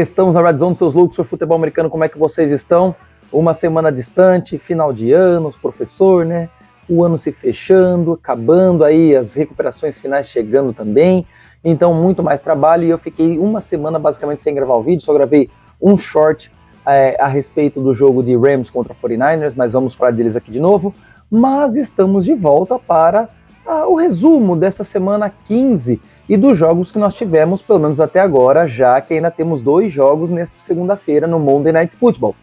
Estamos na Red Zone, seus loucos por futebol americano, como é que vocês estão? Uma semana distante, final de ano, professor, né? O ano se fechando, acabando aí, as recuperações finais chegando também, então muito mais trabalho e eu fiquei uma semana basicamente sem gravar o vídeo, só gravei um short a respeito do jogo de Rams contra 49ers, mas vamos falar deles aqui de novo, mas estamos de volta para o resumo dessa semana 15 e dos jogos que nós tivemos, pelo menos até agora, já que ainda temos 2 jogos nesta segunda-feira no Monday Night Football.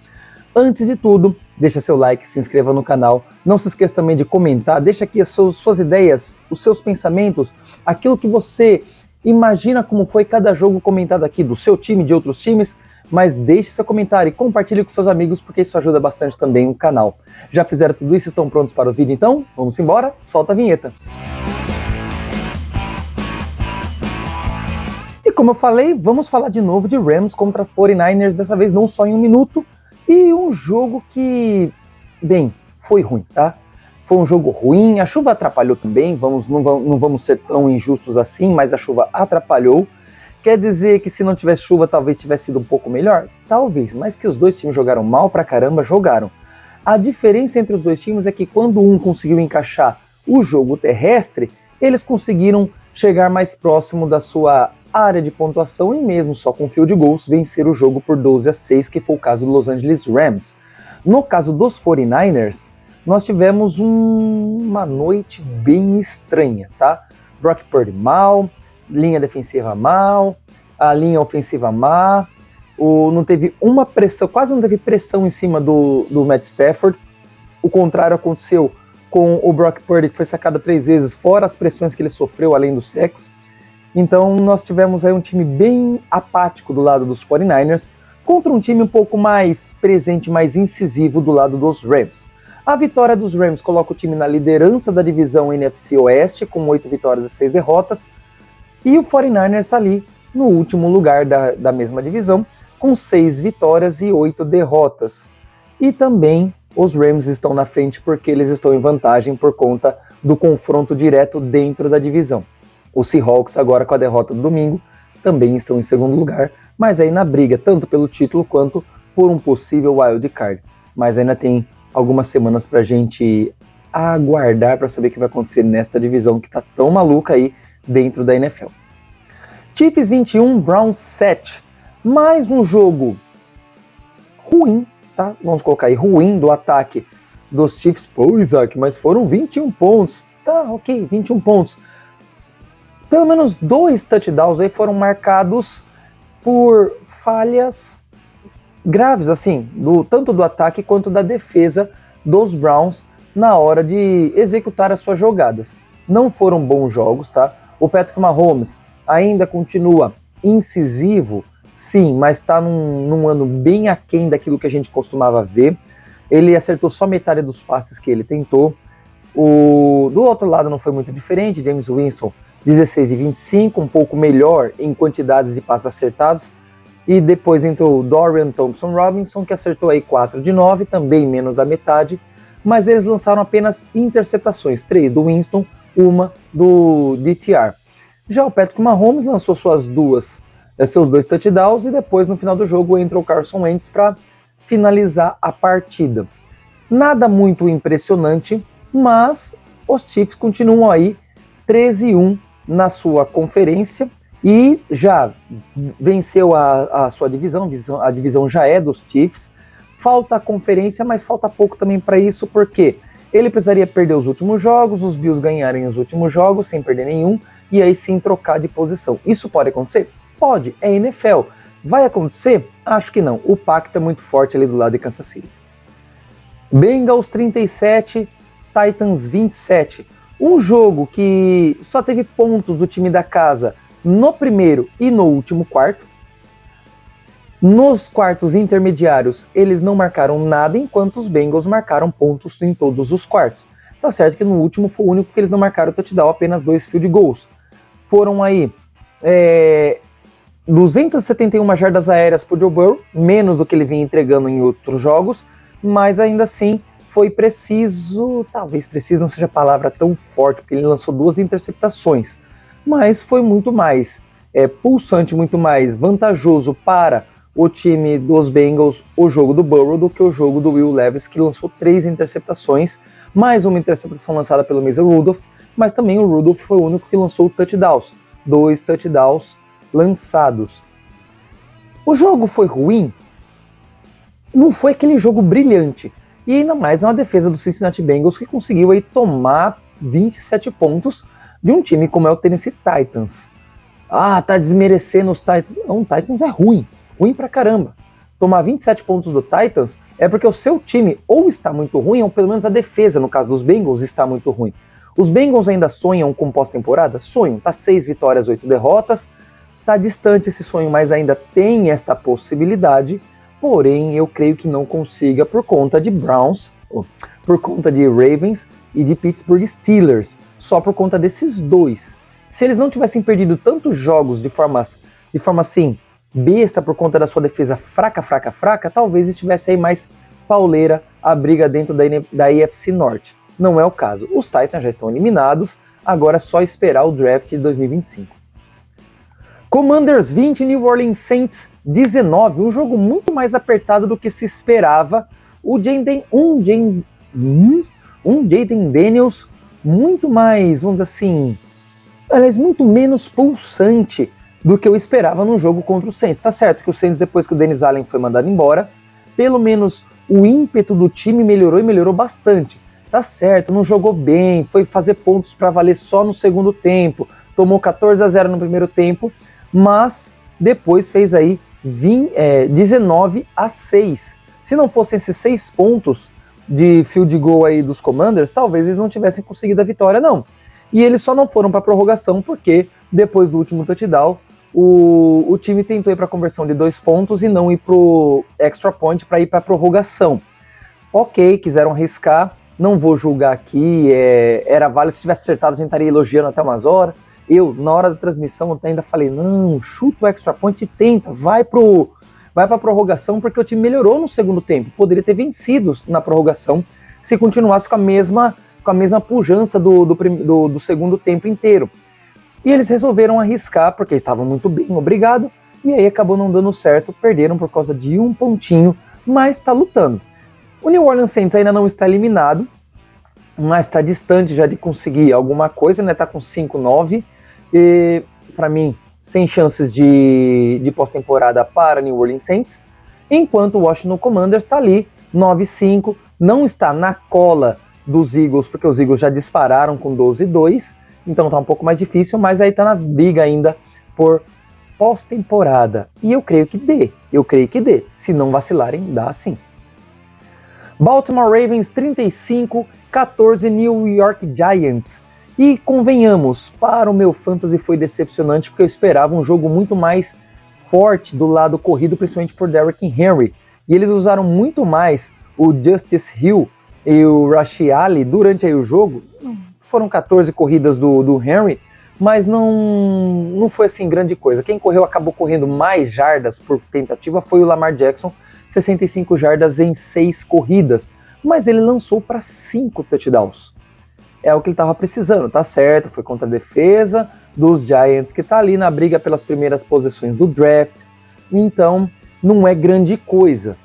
Antes de tudo, deixa seu like, se inscreva no canal, não se esqueça também de comentar, deixa aqui as suas ideias, os seus pensamentos, aquilo que você imagina como foi cada jogo comentado aqui, do seu time, de outros times, mas deixe seu comentário e compartilhe com seus amigos, porque isso ajuda bastante também o canal. Já fizeram tudo isso? Estão prontos para o vídeo então? Vamos embora? Solta a vinheta! E como eu falei, vamos falar de novo de Rams contra 49ers, dessa vez não só em 1 minuto, e um jogo que, bem, foi ruim, tá? Foi um jogo ruim, a chuva atrapalhou também, não vamos ser tão injustos assim, mas a chuva atrapalhou. Quer dizer que se não tivesse chuva talvez tivesse sido um pouco melhor? Talvez, mas que os dois times jogaram mal pra caramba, jogaram. A diferença entre os dois times é que quando um conseguiu encaixar o jogo terrestre, eles conseguiram chegar mais próximo da sua área de pontuação e mesmo só com field goals vencer o jogo por 12-6, que foi o caso do Los Angeles Rams. No caso dos 49ers, nós tivemos uma noite bem estranha, tá? Brock Purdy mal, linha defensiva mal, a linha ofensiva má, não teve uma pressão, quase não teve pressão em cima do Matt Stafford. O contrário aconteceu com o Brock Purdy, que foi sacado 3 vezes, fora as pressões que ele sofreu além do sacks. Então nós tivemos aí um time bem apático do lado dos 49ers, contra um time um pouco mais presente, mais incisivo do lado dos Rams. A vitória dos Rams coloca o time na liderança da divisão NFC Oeste, com 8 vitórias e 6 derrotas, e o 49ers está ali no último lugar da mesma divisão, com 6 vitórias e 8 derrotas. E também os Rams estão na frente porque eles estão em vantagem por conta do confronto direto dentro da divisão. Os Seahawks, agora com a derrota do domingo, também estão em segundo lugar, mas aí na briga tanto pelo título quanto por um possível wild card. Mas ainda tem algumas semanas para a gente aguardar para saber o que vai acontecer nesta divisão que está tão maluca aí dentro da NFL. Chiefs 21, Browns 7. Mais um jogo ruim, tá? Vamos colocar aí ruim do ataque dos Chiefs. Pô, Isaac, mas foram 21 pontos. Tá, ok, 21 pontos. Pelo menos 2 touchdowns aí foram marcados por falhas graves, assim, tanto do ataque quanto da defesa dos Browns na hora de executar as suas jogadas. Não foram bons jogos, tá? O Patrick Mahomes ainda continua incisivo, sim, mas está num ano bem aquém daquilo que a gente costumava ver. Ele acertou só metade dos passes que ele tentou. Do outro lado não foi muito diferente, James Winston 16 e 25, um pouco melhor em quantidades de passes acertados. E depois entrou o Dorian Thompson-Robinson, que acertou aí 4 de 9, também menos da metade. Mas eles lançaram apenas interceptações, 3 do Winston, 1 do DTR. Já o Patrick Mahomes lançou seus 2 touchdowns e depois no final do jogo entrou o Carson Wentz para finalizar a partida. Nada muito impressionante, mas os Chiefs continuam aí 13-1 na sua conferência e já venceu a sua divisão, a divisão já é dos Chiefs. Falta a conferência, mas falta pouco também para isso, porque ele precisaria perder os últimos jogos, os Bills ganharem os últimos jogos sem perder nenhum, e aí sim trocar de posição. Isso pode acontecer? Pode, é NFL. Vai acontecer? Acho que não. O pacto é muito forte ali do lado de Kansas City. Bengals 37, Titans 27. Um jogo que só teve pontos do time da casa no primeiro e no último quarto. Nos quartos intermediários, eles não marcaram nada, enquanto os Bengals marcaram pontos em todos os quartos. Tá certo que no último foi o único que eles não marcaram touchdown, apenas 2 field goals. Foram aí 271 jardas aéreas por Joe Burrow, menos do que ele vinha entregando em outros jogos, mas ainda assim foi preciso, talvez preciso não seja a palavra tão forte, porque ele lançou 2 interceptações, mas foi muito mais pulsante, muito mais vantajoso para o time dos Bengals o jogo do Burrow do que o jogo do Will Levis, que lançou 3 interceptações, mais uma interceptação lançada pelo Mason Rudolph, mas também o Rudolph foi o único que lançou touchdowns, 2 touchdowns lançados. O jogo foi ruim? Não foi aquele jogo brilhante, e ainda mais uma defesa do Cincinnati Bengals que conseguiu aí tomar 27 pontos de um time como é o Tennessee Titans. Ah, tá desmerecendo os Titans. Não, o Titans é ruim pra caramba. Tomar 27 pontos do Titans é porque o seu time ou está muito ruim, ou pelo menos a defesa, no caso dos Bengals, está muito ruim. Os Bengals ainda sonham com pós-temporada? Sonham, tá 6 vitórias, 8 derrotas, tá distante esse sonho, mas ainda tem essa possibilidade, porém eu creio que não consiga por conta de Browns, por conta de Ravens e de Pittsburgh Steelers, só por conta desses dois. Se eles não tivessem perdido tantos jogos de forma assim, besta por conta da sua defesa fraca, talvez estivesse aí mais pauleira a briga dentro da AFC Norte. Não é o caso. Os Titans já estão eliminados, agora é só esperar o draft de 2025. Commanders 20, New Orleans Saints 19, um jogo muito mais apertado do que se esperava. Jaden Daniels muito mais, vamos dizer assim, aliás, muito menos pulsante do que eu esperava no jogo contra o Saints. Tá certo que o Saints, depois que o Dennis Allen foi mandado embora, pelo menos o ímpeto do time melhorou e melhorou bastante. Tá certo, não jogou bem, foi fazer pontos para valer só no segundo tempo, tomou 14-0 no primeiro tempo, mas depois fez aí 19-6. Se não fossem esses 6 pontos de field goal aí dos Commanders, talvez eles não tivessem conseguido a vitória, não. E eles só não foram para a prorrogação porque depois do último touchdown, o time tentou ir para a conversão de 2 pontos e não ir para o extra point para ir para a prorrogação. Ok, quiseram arriscar, não vou julgar aqui, era válido, se tivesse acertado a gente estaria elogiando até umas horas. Eu, na hora da transmissão, eu ainda falei, não, chuta o extra point e tenta, vai para a prorrogação, porque o time melhorou no segundo tempo, poderia ter vencido na prorrogação se continuasse com a mesma pujança do segundo tempo inteiro. E eles resolveram arriscar, porque estavam muito bem, obrigado, e aí acabou não dando certo, perderam por causa de um pontinho, mas está lutando. O New Orleans Saints ainda não está eliminado, mas está distante já de conseguir alguma coisa, né? Está com 5-9, e para mim, sem chances de pós-temporada para New Orleans Saints, enquanto o Washington Commanders está ali, 9-5, não está na cola dos Eagles, porque os Eagles já dispararam com 12-2, então tá um pouco mais difícil, mas aí tá na briga ainda por pós-temporada. E eu creio que dê, se não vacilarem, dá sim. Baltimore Ravens 35, 14 New York Giants. E convenhamos, para o meu fantasy foi decepcionante, porque eu esperava um jogo muito mais forte do lado corrido, principalmente por Derrick Henry. E eles usaram muito mais o Justice Hill e o Rashee Ali durante aí o jogo. Foram 14 corridas do Henry, mas não foi assim grande coisa. Quem acabou correndo mais jardas por tentativa foi o Lamar Jackson, 65 jardas em 6 corridas, mas ele lançou para 5 touchdowns. É o que ele estava precisando, tá certo, foi contra a defesa dos Giants, que tá ali na briga pelas primeiras posições do draft, então não é grande coisa,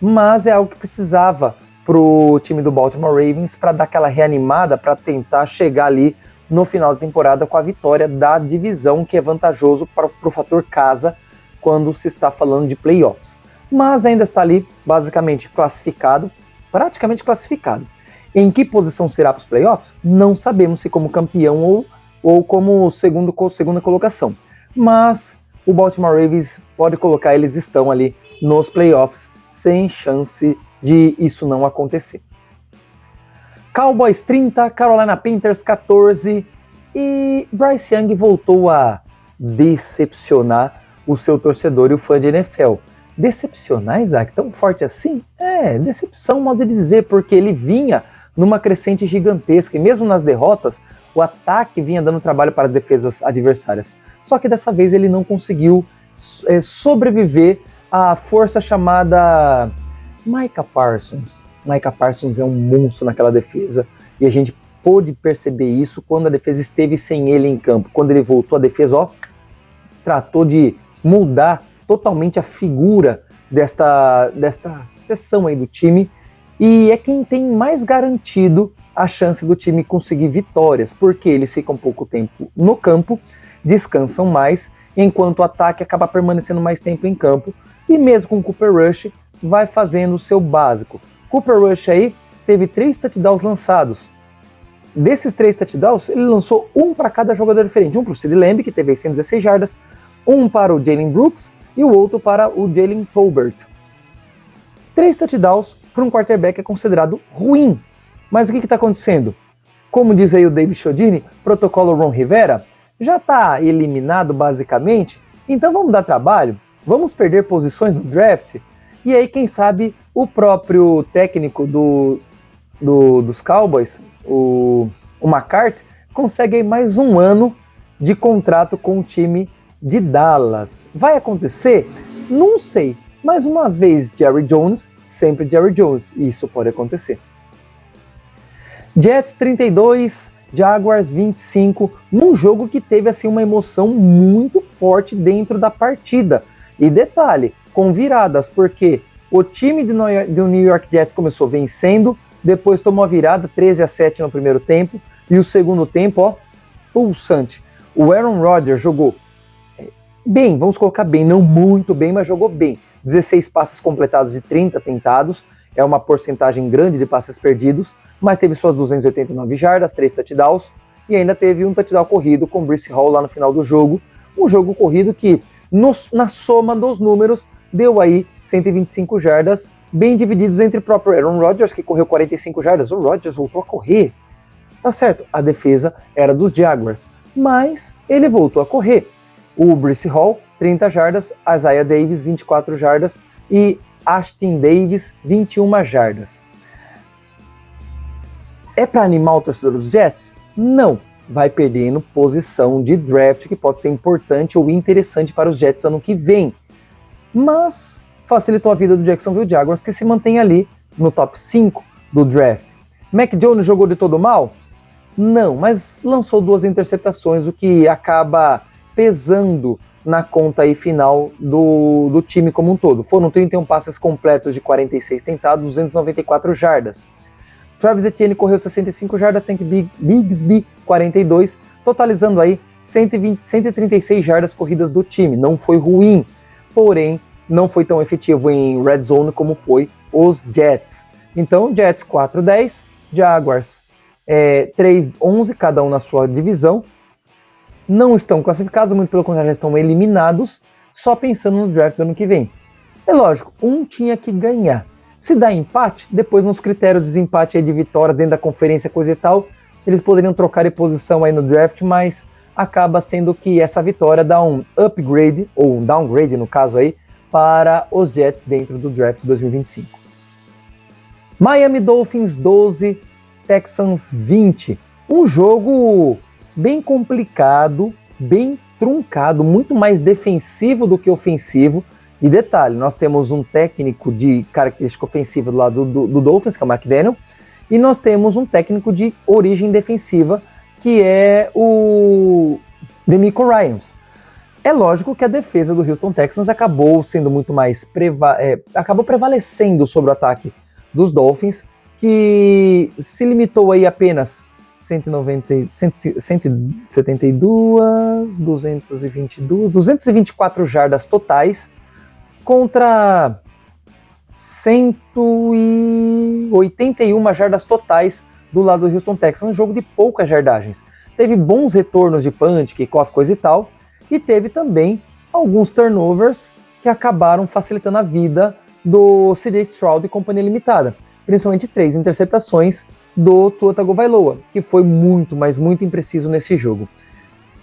mas é algo que precisava pro time do Baltimore Ravens para dar aquela reanimada, para tentar chegar ali no final da temporada com a vitória da divisão, que é vantajoso para o fator casa quando se está falando de playoffs. Mas ainda está ali basicamente classificado, praticamente classificado. Em que posição será para os playoffs? Não sabemos, se como campeão ou como segunda colocação. Mas o Baltimore Ravens pode colocar, eles estão ali nos playoffs sem chance de isso não acontecer. Cowboys 30, Carolina Panthers 14 e Bryce Young voltou a decepcionar o seu torcedor e o fã de NFL. Decepcionar, Isaac? Tão forte assim? Decepção, modo de dizer, porque ele vinha numa crescente gigantesca e mesmo nas derrotas, o ataque vinha dando trabalho para as defesas adversárias. Só que dessa vez ele não conseguiu sobreviver à força chamada Micah Parsons. Micah Parsons é um monstro naquela defesa e a gente pôde perceber isso quando a defesa esteve sem ele em campo. Quando ele voltou, a defesa tratou de mudar totalmente a figura desta seção aí do time, e é quem tem mais garantido a chance do time conseguir vitórias, porque eles ficam pouco tempo no campo, descansam mais, enquanto o ataque acaba permanecendo mais tempo em campo, e mesmo com o Cooper Rush, vai fazendo o seu básico. Cooper Rush aí teve 3 touchdowns lançados. Desses 3 touchdowns, ele lançou um para cada jogador diferente. Um para o CeeDee Lamb, que teve 116 jardas, um para o Jalen Brooks e o outro para o Jalen Tolbert. 3 touchdowns para um quarterback é considerado ruim. Mas o que está acontecendo? Como diz aí o David Chiodini, protocolo Ron Rivera, já está eliminado basicamente, então vamos dar trabalho, vamos perder posições no draft, e aí quem sabe o próprio técnico dos Cowboys, o McCarthy, consegue aí mais um ano de contrato com o time de Dallas. Vai acontecer? Não sei, mais uma vez Jerry Jones, sempre Jerry Jones, e isso pode acontecer. Jets 32, Jaguars 25, num jogo que teve assim uma emoção muito forte dentro da partida. E detalhe, com viradas, porque o time do New York Jets começou vencendo, depois tomou a virada 13-7 no primeiro tempo, e o segundo tempo, ó, pulsante. O Aaron Rodgers jogou bem, vamos colocar bem, não muito bem, mas jogou bem. 16 passes completados de 30 tentados, é uma porcentagem grande de passes perdidos, mas teve suas 289 jardas, 3 touchdowns, e ainda teve um touchdown corrido com o Breece Hall lá no final do jogo. Um jogo corrido que, na soma dos números, deu aí 125 jardas, bem divididos entre o próprio Aaron Rodgers, que correu 45 jardas. O Rodgers voltou a correr. Tá certo, a defesa era dos Jaguars, mas ele voltou a correr. O Breece Hall, 30 jardas, Isaiah Davis, 24 jardas e Ashtyn Davis, 21 jardas. É para animar o torcedor dos Jets? Não. Vai perdendo posição de draft, que pode ser importante ou interessante para os Jets ano que vem. Mas facilitou a vida do Jacksonville Jaguars, que se mantém ali no top 5 do draft. Mac Jones jogou de todo mal? Não, mas lançou 2 interceptações, o que acaba pesando na conta aí final do time como um todo. Foram 31 passes completos de 46 tentados, 294 jardas. Travis Etienne correu 65 jardas, Tank Bigsby 42, totalizando aí 136 jardas corridas do time. Não foi ruim, porém não foi tão efetivo em red zone como foi os Jets. Então, Jets 4-10, Jaguars 3-11, cada um na sua divisão. Não estão classificados, muito pelo contrário, já estão eliminados, só pensando no draft do ano que vem. É lógico, um tinha que ganhar. Se dá empate, depois nos critérios de desempate aí de vitórias dentro da conferência, coisa e tal, eles poderiam trocar de posição aí no draft, mas acaba sendo que essa vitória dá um upgrade, ou um downgrade no caso aí, para os Jets dentro do draft 2025. Miami Dolphins 12, Texans 20. Um jogo bem complicado, bem truncado, muito mais defensivo do que ofensivo. E detalhe, nós temos um técnico de característica ofensiva do lado do Dolphins, que é o McDaniel, e nós temos um técnico de origem defensiva, que é o DeMeco Ryans. É lógico que a defesa do Houston Texans acabou sendo muito mais acabou prevalecendo sobre o ataque dos Dolphins, que se limitou aí apenas 172, 224 jardas totais contra 181 jardas totais do lado do Houston Texans, um jogo de poucas jardagens. Teve bons retornos de punch, kickoff, coisa e tal, e teve também alguns turnovers que acabaram facilitando a vida do CJ Stroud e companhia limitada, principalmente 3 interceptações do Tua Tagovailoa, que foi muito, mas muito impreciso nesse jogo.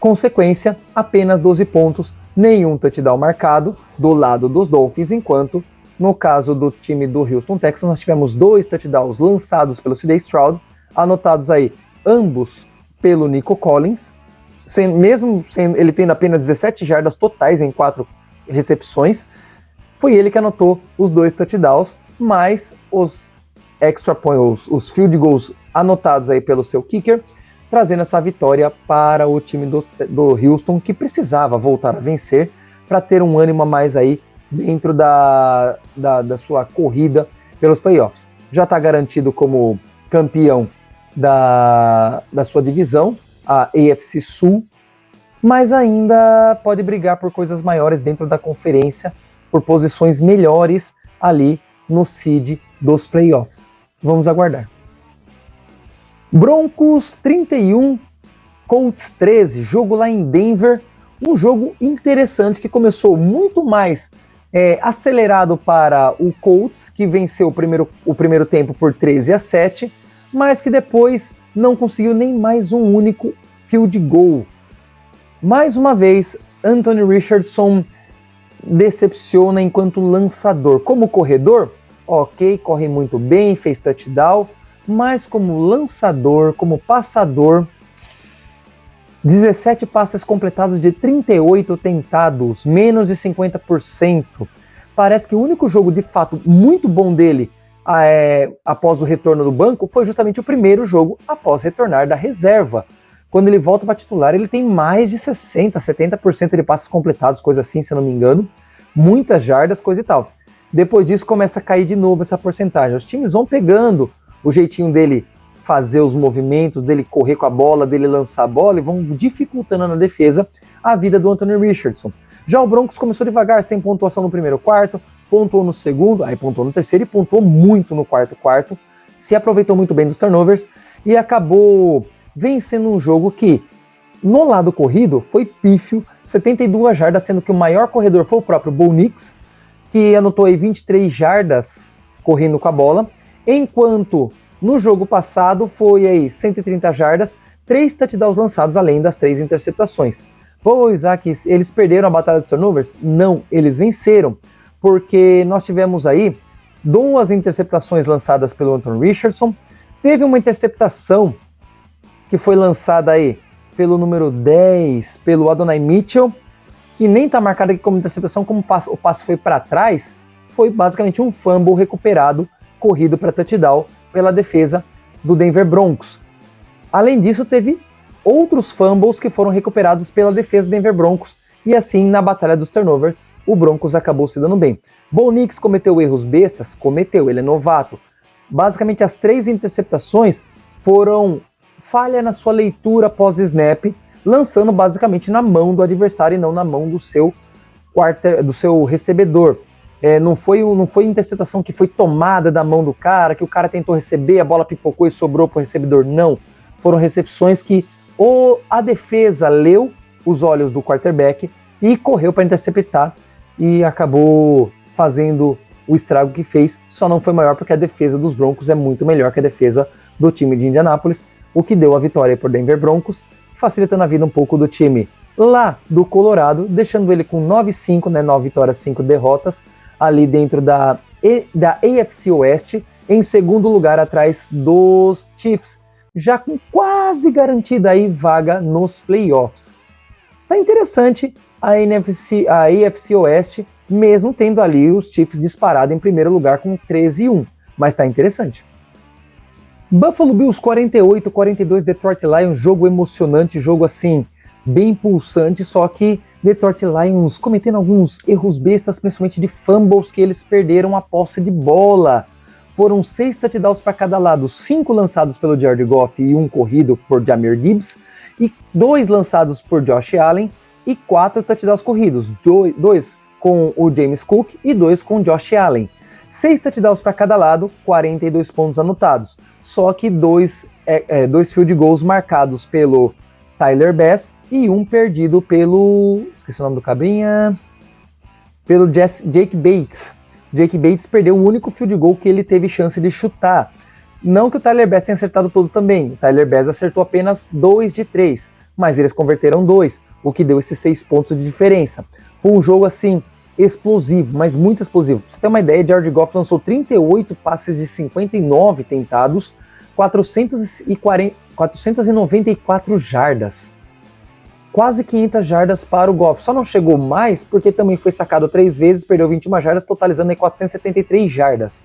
Consequência, apenas 12 pontos, nenhum touchdown marcado do lado dos Dolphins, enquanto no caso do time do Houston Texans nós tivemos 2 touchdowns lançados pelo CJ Stroud, anotados aí ambos pelo Nico Collins, mesmo ele tendo apenas 17 jardas totais em 4 recepções, foi ele que anotou os 2 touchdowns, mais os extra points, os field goals anotados aí pelo seu kicker, trazendo essa vitória para o time do Houston, que precisava voltar a vencer para ter um ânimo a mais aí dentro da sua corrida pelos playoffs. Já está garantido como campeão da sua divisão, a AFC Sul, mas ainda pode brigar por coisas maiores dentro da conferência, por posições melhores ali no seed dos playoffs. Vamos aguardar. Broncos 31, Colts 13, jogo lá em Denver, um jogo interessante que começou muito mais acelerado para o Colts, que venceu o primeiro tempo por 13-7, mas que depois não conseguiu nem mais um único field goal. Mais uma vez, Anthony Richardson decepciona enquanto lançador. Como corredor, ok, corre muito bem, fez touchdown, mas como lançador, como passador, 17 passes completados de 38 tentados, menos de 50%. Parece que o único jogo de fato muito bom dele após o retorno do banco foi justamente o primeiro jogo após retornar da reserva. Quando ele volta para titular, ele tem mais de 60%, 70% de passes completados, coisa assim, se eu não me engano. Muitas jardas, coisa e tal. Depois disso começa a cair de novo essa porcentagem. Os times vão pegando o jeitinho dele fazer os movimentos, dele correr com a bola, dele lançar a bola e vão dificultando na defesa a vida do Anthony Richardson. Já o Broncos começou devagar, sem pontuação no primeiro quarto, pontuou no segundo, aí pontuou no terceiro e pontuou muito no quarto, se aproveitou muito bem dos turnovers e acabou vencendo um jogo que, no lado corrido, foi pífio, 72 jardas, sendo que o maior corredor foi o próprio Bo Nix, que anotou aí 23 jardas correndo com a bola, enquanto no jogo passado foi aí 130 jardas, 3 touchdowns lançados, além das 3 interceptações. Pô, Isaac, eles perderam a batalha dos turnovers? Não, eles venceram, porque nós tivemos aí 2 interceptações lançadas pelo Anthony Richardson, teve uma interceptação que foi lançada aí pelo número 10, pelo Adonai Mitchell, que nem está marcado aqui como interceptação, como o passe foi para trás, foi basicamente um fumble recuperado, corrido para touchdown pela defesa do Denver Broncos. Além disso, teve outros fumbles que foram recuperados pela defesa do Denver Broncos, e assim, na batalha dos turnovers, o Broncos acabou se dando bem. Bo Nix cometeu erros bestas? Cometeu, ele é novato. Basicamente, as 3 interceptações foram falha na sua leitura pós-snap, lançando basicamente na mão do adversário e não na mão do seu recebedor. Não foi interceptação que foi tomada da mão do cara, que o cara tentou receber, a bola pipocou e sobrou para o recebedor. Não. Foram recepções que a defesa leu os olhos do quarterback e correu para interceptar e acabou fazendo o estrago que fez. Só não foi maior porque a defesa dos Broncos é muito melhor que a defesa do time de Indianápolis, o que deu a vitória para o Denver Broncos, facilitando a vida um pouco do time lá do Colorado, deixando ele com 9-5, 9 vitórias, 5 derrotas, ali dentro da AFC Oeste, em segundo lugar atrás dos Chiefs, já com quase garantida aí vaga nos playoffs. Tá interessante a AFC Oeste, mesmo tendo ali os Chiefs disparado em primeiro lugar com 13-1, mas tá interessante. Buffalo Bills 48-42, Detroit Lions, jogo emocionante, jogo assim, bem pulsante, só que Detroit Lions cometendo alguns erros bestas, principalmente de fumbles, que eles perderam a posse de bola. Foram 6 touchdowns para cada lado, 5 lançados pelo Jared Goff e 1 corrido por Jahmyr Gibbs, e 2 lançados por Josh Allen e 4 touchdowns corridos, 2 com o James Cook e 2 com o Josh Allen. 6 touchdowns para cada lado, 42 pontos anotados. Só que 2 field goals marcados pelo Tyler Bass e 1 perdido pelo... esqueci o nome do cabrinha... pelo Jake Bates. Jake Bates perdeu o único field goal que ele teve chance de chutar. Não que o Tyler Bass tenha acertado todos também. O Tyler Bass acertou apenas 2 de 3, mas eles converteram 2, o que deu esses 6 pontos de diferença. Foi um jogo assim... explosivo, mas muito explosivo. Pra você ter uma ideia, Jared Goff lançou 38 passes de 59 tentados, 494 jardas. Quase 500 jardas para o Goff. Só não chegou mais porque também foi sacado 3 vezes, perdeu 21 jardas, totalizando aí 473 jardas.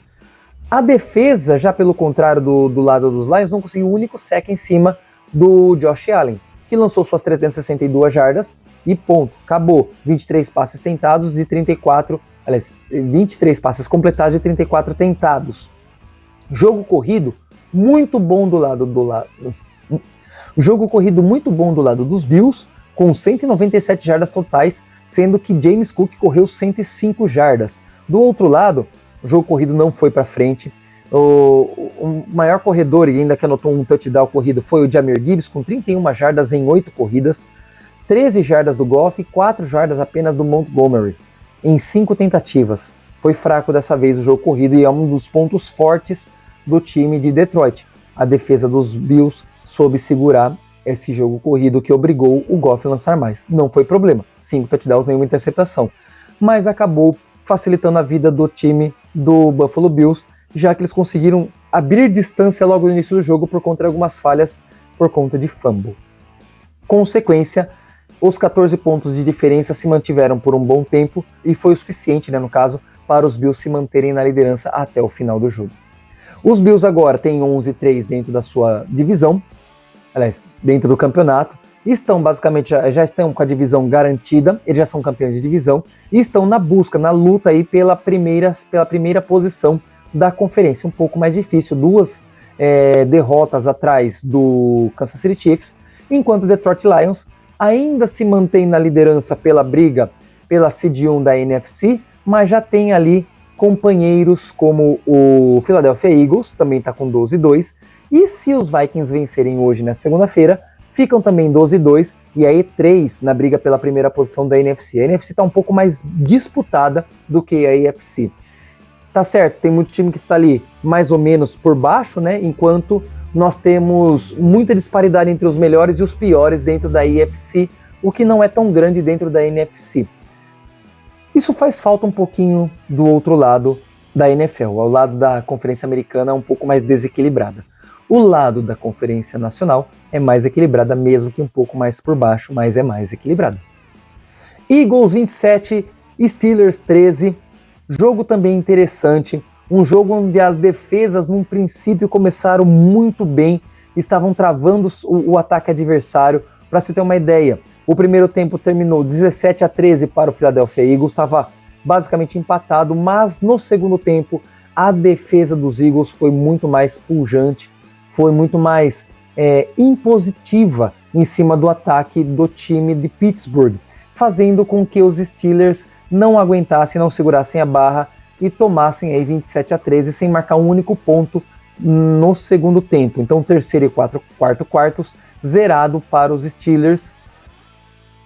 A defesa, já pelo contrário do lado dos Lions, não conseguiu o único sec em cima do Josh Allen. que lançou suas 362 jardas e ponto, acabou. 23 passes tentados e 23 passes completados e 34 tentados. Jogo corrido muito bom do lado Jogo corrido muito bom do lado dos Bills, com 197 jardas totais, sendo que James Cook correu 105 jardas. Do outro lado, o jogo corrido não foi para frente. O maior corredor, e ainda que anotou um touchdown corrido, foi o Jahmyr Gibbs, com 31 jardas em 8 corridas, 13 jardas do Goff e 4 jardas apenas do Montgomery, em 5 tentativas. Foi fraco dessa vez o jogo corrido e é um dos pontos fortes do time de Detroit. A defesa dos Bills soube segurar esse jogo corrido que obrigou o Goff a lançar mais. Não foi problema, 5 touchdowns, nenhuma interceptação, mas acabou facilitando a vida do time do Buffalo Bills, já que eles conseguiram abrir distância logo no início do jogo por conta de algumas falhas por conta de fumble. Consequência, os 14 pontos de diferença se mantiveram por um bom tempo e foi o suficiente, no caso, para os Bills se manterem na liderança até o final do jogo. Os Bills agora têm 11-3 dentro da sua divisão, aliás, dentro do campeonato, estão basicamente, já estão com a divisão garantida, eles já são campeões de divisão, e estão na busca, na luta aí pela primeira posição da conferência, um pouco mais difícil, 2 derrotas atrás do Kansas City Chiefs, enquanto o Detroit Lions ainda se mantém na liderança pela briga pela seed 1 da NFC, mas já tem ali companheiros como o Philadelphia Eagles, também está com 12-2, e se os Vikings vencerem hoje na segunda-feira, ficam também 12-2, e aí 3 na briga pela primeira posição da NFC. A NFC está um pouco mais disputada do que a AFC. Tá certo, tem muito time que está ali mais ou menos por baixo, enquanto nós temos muita disparidade entre os melhores e os piores dentro da AFC, o que não é tão grande dentro da NFC. Isso faz falta um pouquinho do outro lado da NFL, ao lado da Conferência Americana um pouco mais desequilibrada. O lado da Conferência Nacional é mais equilibrada, mesmo que um pouco mais por baixo, mas é mais equilibrada. Eagles 27, Steelers 13, jogo também interessante, um jogo onde as defesas num princípio começaram muito bem, estavam travando o ataque adversário. Para você ter uma ideia, o primeiro tempo terminou 17-13 para o Philadelphia Eagles, estava basicamente empatado, mas no segundo tempo a defesa dos Eagles foi muito mais pujante, foi muito mais impositiva em cima do ataque do time de Pittsburgh, fazendo com que os Steelers não aguentassem, não segurassem a barra e tomassem aí 27-13 sem marcar um único ponto no segundo tempo. Então terceiro e quarto quartos zerado para os Steelers.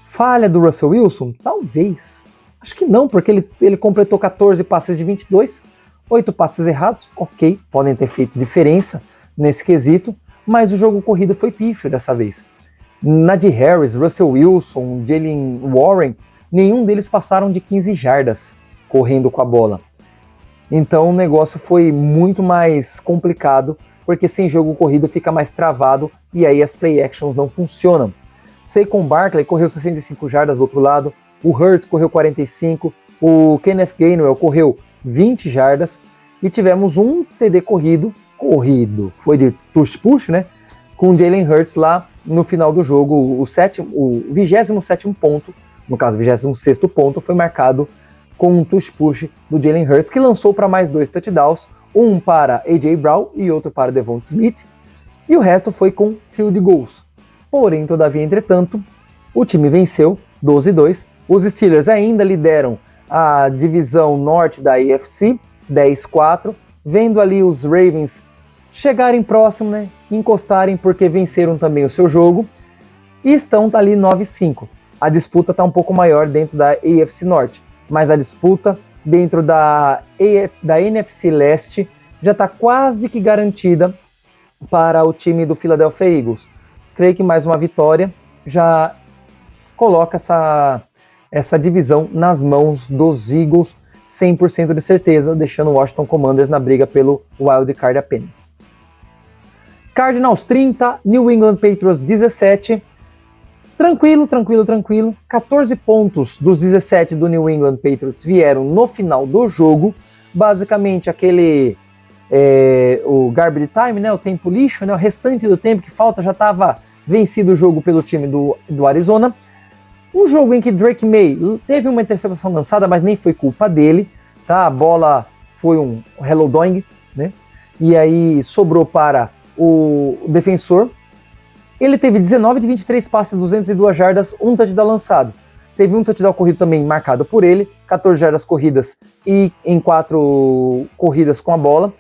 Falha do Russell Wilson? Talvez. Acho que não, porque ele completou 14 passes de 22, 8 passes errados, ok, podem ter feito diferença nesse quesito, mas o jogo corrido foi pífio dessa vez. Najee Harris, Russell Wilson, Jaylen Warren, nenhum deles passaram de 15 jardas correndo com a bola. Então o negócio foi muito mais complicado, porque sem jogo corrido fica mais travado e aí as play actions não funcionam. Saquon Barkley correu 65 jardas do outro lado, o Hurts correu 45, o Kenneth Gainwell correu 20 jardas e tivemos um TD corrido, foi de push, com o Jalen Hurts lá no final do jogo, o 27º ponto, no caso, o 26º ponto, foi marcado com um push do Jalen Hurts, que lançou para mais 2 touchdowns, um para A.J. Brown e outro para Devonta Smith, e o resto foi com field goals. Porém, todavia, entretanto, o time venceu 12-2, os Steelers ainda lideram a divisão norte da AFC, 10-4, vendo ali os Ravens chegarem próximo, encostarem porque venceram também o seu jogo, e estão ali 9-5. A disputa está um pouco maior dentro da AFC Norte, mas a disputa dentro da NFC Leste já está quase que garantida para o time do Philadelphia Eagles. Creio que mais uma vitória já coloca essa divisão nas mãos dos Eagles, 100% de certeza, deixando o Washington Commanders na briga pelo Wild Card apenas. Cardinals 30, New England Patriots 17, tranquilo, 14 pontos dos 17 do New England Patriots vieram no final do jogo, basicamente o garbage time, o tempo lixo, o restante do tempo que falta já estava vencido o jogo pelo time do Arizona. Um jogo em que Drake May teve uma interceptação lançada, mas nem foi culpa dele, tá? A bola foi um hello doing, né? E aí sobrou para o defensor. Ele teve 19 de 23 passes, 202 jardas, um touchdown lançado. Teve um touchdown corrido também marcado por ele, 14 jardas corridas e em 4 corridas com a bola.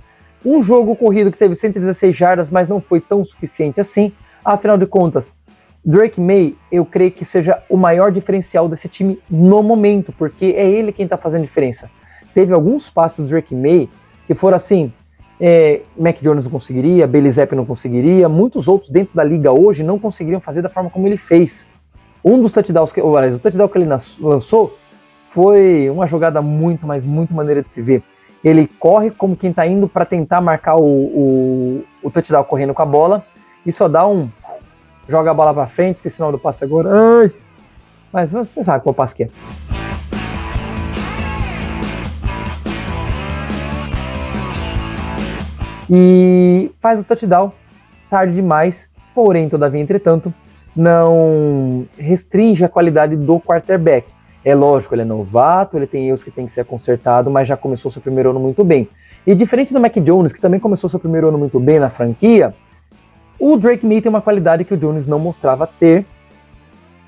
Um jogo corrido que teve 116 jardas, mas não foi tão suficiente assim. Afinal de contas, Drake May, eu creio que seja o maior diferencial desse time no momento, porque é ele quem está fazendo diferença. Teve alguns passes do Drake May que foram assim, Mac Jones não conseguiria, Bailey Zappi não conseguiria, muitos outros dentro da liga hoje não conseguiriam fazer da forma como ele fez. Um dos touchdowns, o touchdown que ele lançou foi uma jogada muito, mas muito maneira de se ver. Ele corre como quem está indo para tentar marcar o touchdown correndo com a bola e só dá joga a bola para frente, esqueci o nome do passe agora. Ai. Mas você sabe qual passe que é. E faz o touchdown tarde demais, porém, todavia, entretanto, não restringe a qualidade do quarterback. É lógico, ele é novato, ele tem erros que tem que ser consertado, mas já começou seu primeiro ano muito bem. E diferente do Mac Jones, que também começou seu primeiro ano muito bem na franquia, o Drake May tem uma qualidade que o Jones não mostrava ter,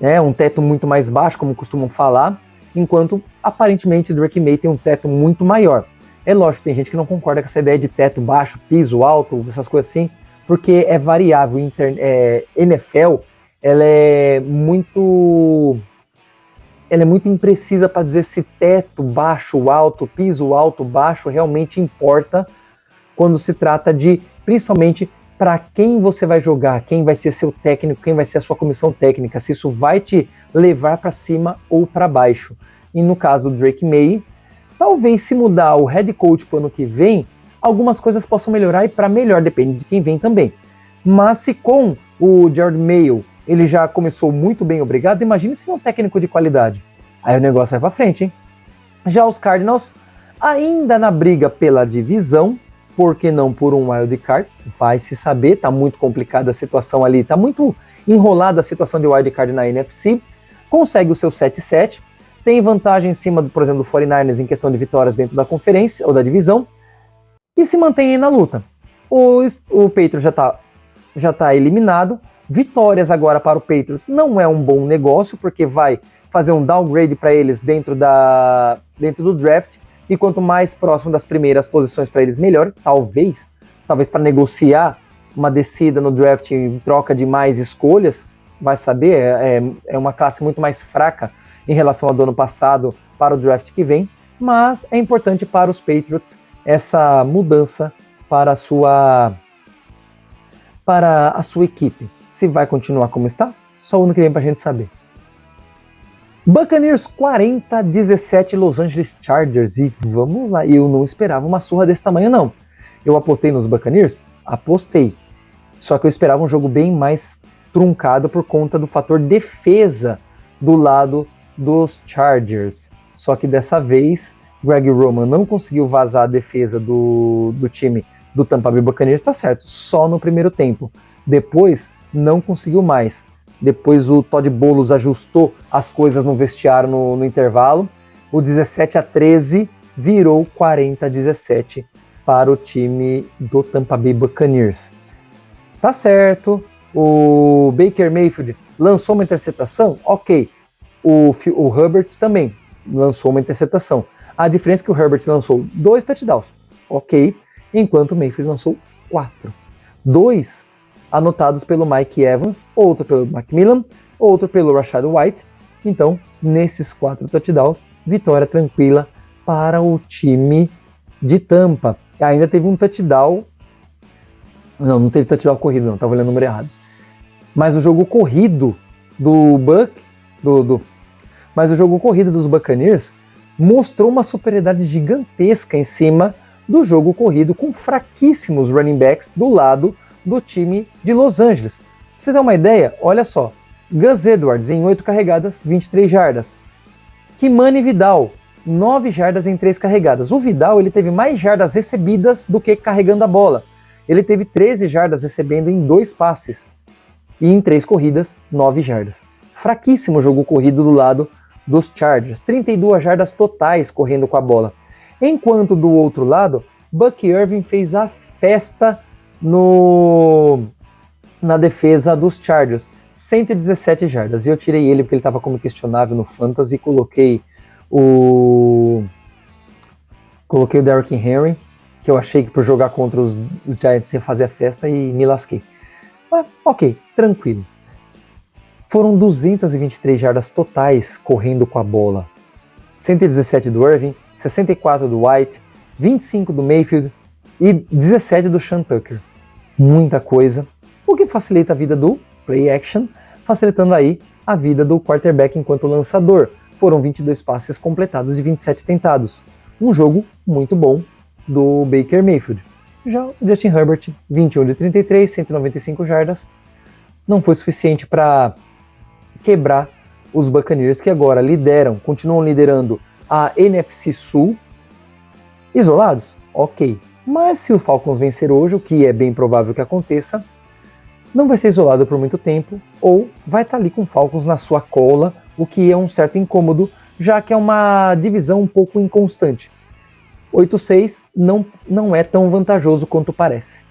né, um teto muito mais baixo, como costumam falar, enquanto aparentemente o Drake May tem um teto muito maior. É lógico que tem gente que não concorda com essa ideia de teto baixo, piso alto, essas coisas assim, porque é variável. NFL, ela é muito imprecisa para dizer se teto baixo, alto, piso alto, baixo realmente importa quando se trata de, principalmente, para quem você vai jogar, quem vai ser seu técnico, quem vai ser a sua comissão técnica, se isso vai te levar para cima ou para baixo. E no caso do Drake May, talvez se mudar o head coach para o ano que vem, algumas coisas possam melhorar e para melhor, depende de quem vem também. Mas se com o Jerod Mayo ele já começou muito bem, obrigado, imagine se é um técnico de qualidade. Aí o negócio vai para frente, hein? Já os Cardinals, ainda na briga pela divisão, por que não por um wild card? Vai se saber, tá muito complicada a situação ali, tá muito enrolada a situação de wild card na NFC. Consegue o seu 7-7, tem vantagem em cima, por exemplo, do 49ers em questão de vitórias dentro da conferência ou da divisão e se mantém aí na luta. O Patriots já tá eliminado. Vitórias agora para o Patriots não é um bom negócio, porque vai fazer um downgrade para eles dentro do draft. E quanto mais próximo das primeiras posições para eles, melhor. Talvez para negociar uma descida no draft em troca de mais escolhas, vai saber, é uma classe muito mais fraca em relação ao do ano passado para o draft que vem, mas é importante para os Patriots essa mudança para a sua equipe. Se vai continuar como está, só o ano que vem para a gente saber. Buccaneers 40-17 Los Angeles Chargers. E vamos lá, eu não esperava uma surra desse tamanho não. Eu apostei nos Buccaneers? Apostei. Só que eu esperava um jogo bem mais truncado por conta do fator defesa do lado dos Chargers. Só que dessa vez, Greg Roman não conseguiu vazar a defesa do time do Tampa Bay Buccaneers, tá certo, só no primeiro tempo. Depois, não conseguiu mais. Depois o Todd Bowles ajustou as coisas no vestiário no intervalo. O 17-13 virou 40-17 para o time do Tampa Bay Buccaneers. Tá certo, o Baker Mayfield lançou uma interceptação? Ok. O Herbert também lançou uma interceptação. A diferença é que o Herbert lançou 2 touchdowns. Ok. Enquanto o Mayfield lançou 4. 2 anotados pelo Mike Evans, outro pelo Macmillan, outro pelo Rachaad White. Então, nesses 4 touchdowns, vitória tranquila para o time de Tampa. Ainda teve um touchdown. Não teve touchdown corrido, não, estava olhando o número errado. Mas o jogo corrido mas o jogo corrido dos Buccaneers mostrou uma superioridade gigantesca em cima do jogo corrido com fraquíssimos running backs do lado do time de Los Angeles. Pra você ter uma ideia, olha só, Gus Edwards em 8 carregadas, 23 jardas. Kimani Vidal, 9 jardas em 3 carregadas. O Vidal ele teve mais jardas recebidas do que carregando a bola. Ele teve 13 jardas recebendo em 2 passes. e em 3 corridas, 9 jardas. Fraquíssimo jogo corrido do lado dos Chargers, 32 jardas totais correndo com a bola. Enquanto do outro lado, Buck Irving fez a festa na defesa dos Chargers, 117 jardas. E eu tirei ele porque ele estava como questionável no Fantasy e coloquei o Derrick Henry, que eu achei que por jogar contra os Giants ia fazer a festa e me lasquei. Mas, ok, tranquilo. Foram 223 jardas totais correndo com a bola. 117 do Irving, 64 do White, 25 do Mayfield e 17 do Sean Tucker. Muita coisa, o que facilita a vida do play action, facilitando aí a vida do quarterback enquanto lançador. Foram 22 passes completados de 27 tentados. Um jogo muito bom do Baker Mayfield. Já o Justin Herbert, 21 de 33, 195 jardas, não foi suficiente para quebrar os Buccaneers, que agora continuam liderando a NFC Sul. Isolados? Ok. Mas se o Falcons vencer hoje, o que é bem provável que aconteça, não vai ser isolado por muito tempo, ou vai estar ali com o Falcons na sua cola, o que é um certo incômodo, já que é uma divisão um pouco inconstante. 8-6 não é tão vantajoso quanto parece.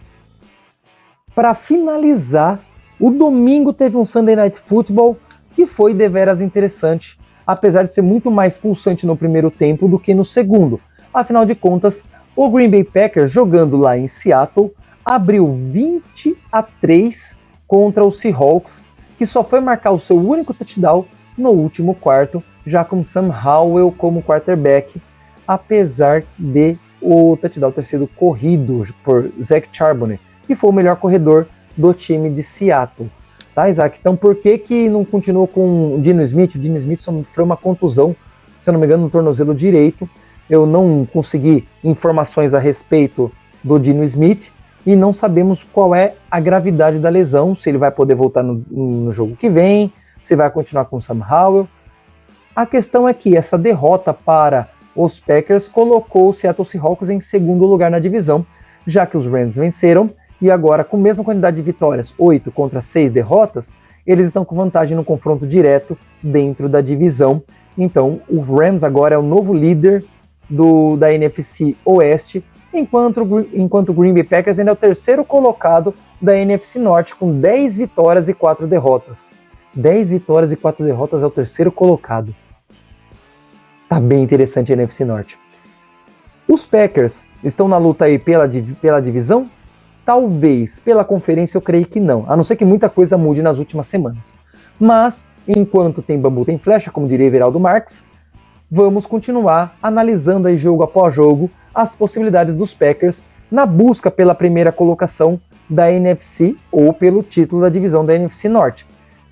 Para finalizar, o domingo teve um Sunday Night Football que foi deveras interessante, apesar de ser muito mais pulsante no primeiro tempo do que no segundo. Afinal de contas, o Green Bay Packers, jogando lá em Seattle, abriu 20-3 contra os Seahawks, que só foi marcar o seu único touchdown no último quarto, já com Sam Howell como quarterback, apesar de o touchdown ter sido corrido por Zach Charbonnet, que foi o melhor corredor do time de Seattle. Tá, Isaac? Então por que não continuou com o Dino Smith? O Dino Smith sofreu uma contusão, se eu não me engano, no tornozelo direito. Eu não consegui informações a respeito do Dino Smith e não sabemos qual é a gravidade da lesão, se ele vai poder voltar no jogo que vem, se vai continuar com o Sam Howell. A questão é que essa derrota para os Packers colocou o Seattle Seahawks em segundo lugar na divisão, já que os Rams venceram e agora, com a mesma quantidade de vitórias, 8 contra 6 derrotas, eles estão com vantagem no confronto direto dentro da divisão. Então, o Rams agora é o novo líder da NFC Oeste, enquanto o Green Bay Packers ainda é o terceiro colocado da NFC Norte, com 10 vitórias e 4 derrotas. 10 vitórias e 4 derrotas é o terceiro colocado. Tá bem interessante a NFC Norte. Os Packers estão na luta aí pela divisão? Talvez. Pela conferência eu creio que não, a não ser que muita coisa mude nas últimas semanas. Mas, enquanto tem bambu tem flecha, como diria Everaldo Marques, vamos continuar analisando aí jogo após jogo as possibilidades dos Packers na busca pela primeira colocação da NFC ou pelo título da divisão da NFC Norte.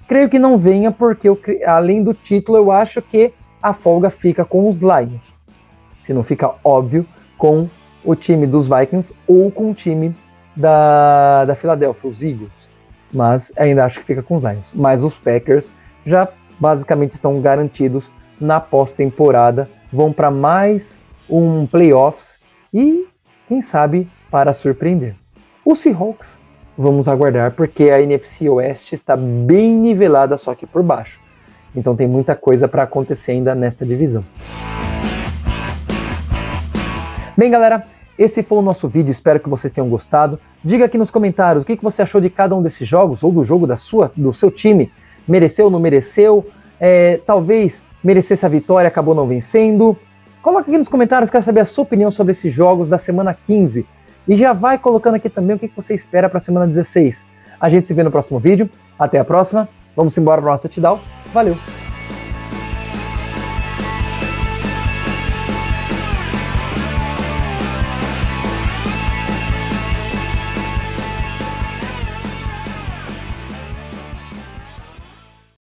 Creio que não venha porque, além do título, eu acho que a folga fica com os Lions. Se não fica óbvio com o time dos Vikings ou com o time da Philadelphia, os Eagles. Mas ainda acho que fica com os Lions. Mas os Packers já basicamente estão garantidos na pós-temporada. Vão para mais um playoffs e, quem sabe, para surpreender. Os Seahawks, vamos aguardar, porque a NFC Oeste está bem nivelada, só que por baixo. Então tem muita coisa para acontecer ainda nesta divisão. Bem, galera, esse foi o nosso vídeo, espero que vocês tenham gostado. Diga aqui nos comentários o que você achou de cada um desses jogos, ou do jogo do seu time. Mereceu ou não mereceu? Talvez merecesse a vitória, acabou não vencendo. Coloca aqui nos comentários, quero saber a sua opinião sobre esses jogos da semana 15. E já vai colocando aqui também o que você espera para a semana 16. A gente se vê no próximo vídeo. Até a próxima. Vamos embora para o nosso touchdown. Valeu!